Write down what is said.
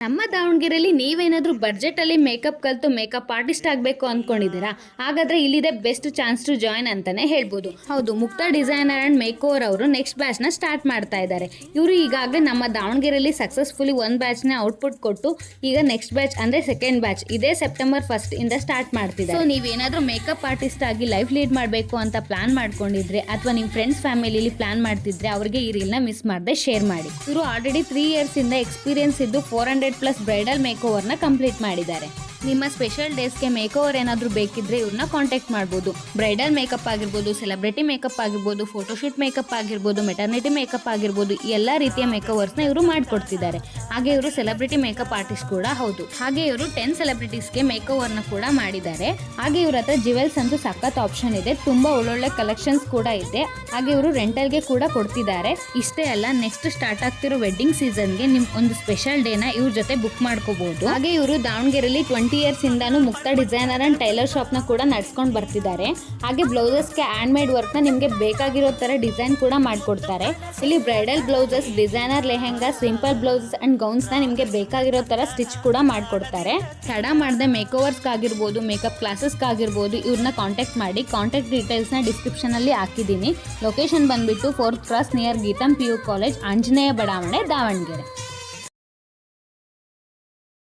ನಮ್ಮ ದಾವಣಗೆರೆಯಲ್ಲಿ ನೀವೇನಾದರೂ ಬಡ್ಜೆಟಲ್ಲಿ ಮೇಕಪ್ ಕಲಿತು ಮೇಕಪ್ ಆರ್ಟಿಸ್ಟ್ ಆಗಬೇಕು ಅಂದ್ಕೊಂಡಿದ್ದೀರಾ? ಹಾಗಾದರೆ ಇಲ್ಲಿದೆ ಬೆಸ್ಟ್ ಚಾನ್ಸ್ ಟು ಜಾಯ್ನ್ ಅಂತಲೇ ಹೇಳ್ಬೋದು. ಹೌದು, ಮುಕ್ತಾ ಡಿಸೈನರ್ ಆ್ಯಂಡ್ ಮೇಕ್ ಓವರ್ ಅವರು ನೆಕ್ಸ್ಟ್ ಬ್ಯಾಚ್ನ ಸ್ಟಾರ್ಟ್ ಮಾಡ್ತಾ ಇದ್ದಾರೆ. ಇವರು ಈಗಾಗಲೇ ನಮ್ಮ ದಾವಣಗೆರೆಯಲ್ಲಿ ಸಕ್ಸಸ್ಫುಲಿ ಒಂದು ಬ್ಯಾಚ್ನ ಔಟ್ಪುಟ್ ಕೊಟ್ಟು ಈಗ ನೆಕ್ಸ್ಟ್ ಬ್ಯಾಚ್ ಅಂದರೆ ಸೆಕೆಂಡ್ ಬ್ಯಾಚ್ ಇದೇ ಸೆಪ್ಟೆಂಬರ್ 1 ಇಂದ ಸ್ಟಾರ್ಟ್ ಮಾಡ್ತಿದ್ದಾರೆ. ಸೊ ನೀವೇನಾದರೂ ಮೇಕಪ್ ಆರ್ಟಿಸ್ಟ್ ಆಗಿ ಲೈಫ್ ಲೀಡ್ ಮಾಡಬೇಕು ಅಂತ ಪ್ಲಾನ್ ಮಾಡ್ಕೊಂಡಿದ್ರೆ ಅಥವಾ ನಿಮ್ಮ ಫ್ರೆಂಡ್ಸ್ ಫ್ಯಾಮಿಲಿಲಿ ಪ್ಲಾನ್ ಮಾಡ್ತಿದ್ರೆ ಅವರಿಗೆ ಈ ರೀಲ್ನ ಮಿಸ್ ಮಾಡದೆ ಶೇರ್ ಮಾಡಿ. ಇವರು ಆಲ್ರೆಡಿ 3 years ಇಂದ ಎಕ್ಸ್ಪೀರಿಯನ್ಸ್ ಇದ್ದು 400+ ಬ್ರೈಡಲ್ ಮೇಕ್ ಓವರ್ನ ಕಂಪ್ಲೀಟ್ ಮಾಡಿದ್ದಾರೆ. ನಿಮ್ಮ ಸ್ಪೆಷಲ್ ಡೇಸ್ಗೆ ಮೇಕ್ ಓವರ್ ಏನಾದರೂ ಬೇಕಿದ್ರೆ ಇವ್ರನ್ನ ಕಾಂಟ್ಯಾಕ್ಟ್ ಮಾಡ್ಬೋದು. ಬ್ರೈಡಲ್ ಮೇಕಪ್ ಆಗಿರ್ಬೋದು, ಸೆಲೆಬ್ರಿಟಿ ಮೇಕಪ್ ಆಗಿರ್ಬೋದು, ಫೋಟೋಶೂಟ್ ಮೇಕಪ್ ಆಗಿರ್ಬೋದು, ಮೆಟರ್ನಿಟಿ ಮೇಕಪ್ ಆಗಿರ್ಬೋದು, ಈ ಎಲ್ಲ ರೀತಿಯ ಮೇಕ್ ಓವರ್ಸ್ನ ಇವರು ಮಾಡಿಕೊಡ್ತಿದ್ದಾರೆ. ಹಾಗೆ ಇವರು ಸೆಲೆಬ್ರಿಟಿ ಮೇಕಪ್ ಆರ್ಟಿಸ್ಟ್ ಕೂಡ ಹೌದು. ಹಾಗೆ ಇವರು 10 ಸೆಲೆಬ್ರಿಟೀಸ್ಗೆ ಮೇಕ್ ಓವರ್ನ ಕೂಡ ಮಾಡಿದ್ದಾರೆ. ಹಾಗೆ ಇವ್ರ ಹತ್ರ ಜ್ಯುವೆಲ್ಸ್ ಅಂತೂ ಸಖತ್ ಆಪ್ಷನ್ ಇದೆ, ತುಂಬ ಒಳ್ಳೊಳ್ಳೆ ಕಲೆಕ್ಷನ್ಸ್ ಕೂಡ ಇದೆ. ಹಾಗೆ ಇವರು ರೆಂಟಲ್ಗೆ ಕೂಡ ಕೊಡ್ತಿದ್ದಾರೆ. ಇಷ್ಟೇ ಅಲ್ಲ, ನೆಕ್ಸ್ಟ್ ಸ್ಟಾರ್ಟ್ ಆಗ್ತಿರೋ ವೆಡ್ಡಿಂಗ್ ಸೀಸನ್ಗೆ ನಿಮ್ ಒಂದು ಸ್ಪೆಷಲ್ ಡೇನ ಇವ್ರ ಜೊತೆ ಬುಕ್ ಮಾಡ್ಕೋಬಹುದು. ಹಾಗೆ ಇವರು ದಾವಣಗೆರೆಯಲ್ಲಿ 20 years ಇಂದಾನು ಮುಕ್ತಾ ಡಿಸೈನರ್ ಅಂಡ್ ಟೈಲರ್ ಶಾಪ್ನ ಕೂಡ ನಡ್ಸ್ಕೊಂಡು ಬರ್ತಿದ್ದಾರೆ. ಹಾಗೆ ಬ್ಲೌಸಸ್ಗೆ ಹ್ಯಾಂಡ್ ಮೇಡ್ ವರ್ಕ್ನ ನಿಮಗೆ ಬೇಕಾಗಿರೋ ಥರ ಡಿಸೈನ್ ಕೂಡ ಮಾಡಿಕೊಡ್ತಾರೆ. ಇಲ್ಲಿ bridal blouses, designer lehenga, simple blouses and ಗೌನ್ಸ್ನ ನಿಮಗೆ ಬೇಕಾಗಿರೋ ಥರ ಸ್ಟಿಚ್ ಕೂಡ ಮಾಡಿಕೊಡ್ತಾರೆ. ತಡ ಮಾಡದೆ ಮೇಕ್ ಓವರ್ಸ್ಗಾಗಿರ್ಬೋದು, ಮೇಕಪ್ ಕ್ಲಾಸಸ್ಗಾಗಿರ್ಬೋದು ಇವ್ರನ್ನ ಕಾಂಟ್ಯಾಕ್ಟ್ ಮಾಡಿ. ಕಾಂಟ್ಯಾಕ್ಟ್ ಡೀಟೇಲ್ಸ್ನ ಡಿಸ್ಕ್ರಿಪ್ಷನಲ್ಲಿ ಹಾಕಿದ್ದೀನಿ. ಲೊಕೇಶನ್ ಬಂದುಬಿಟ್ಟು 4th cross near Geetham PU college, Anjaneya Badavane, Davanagere.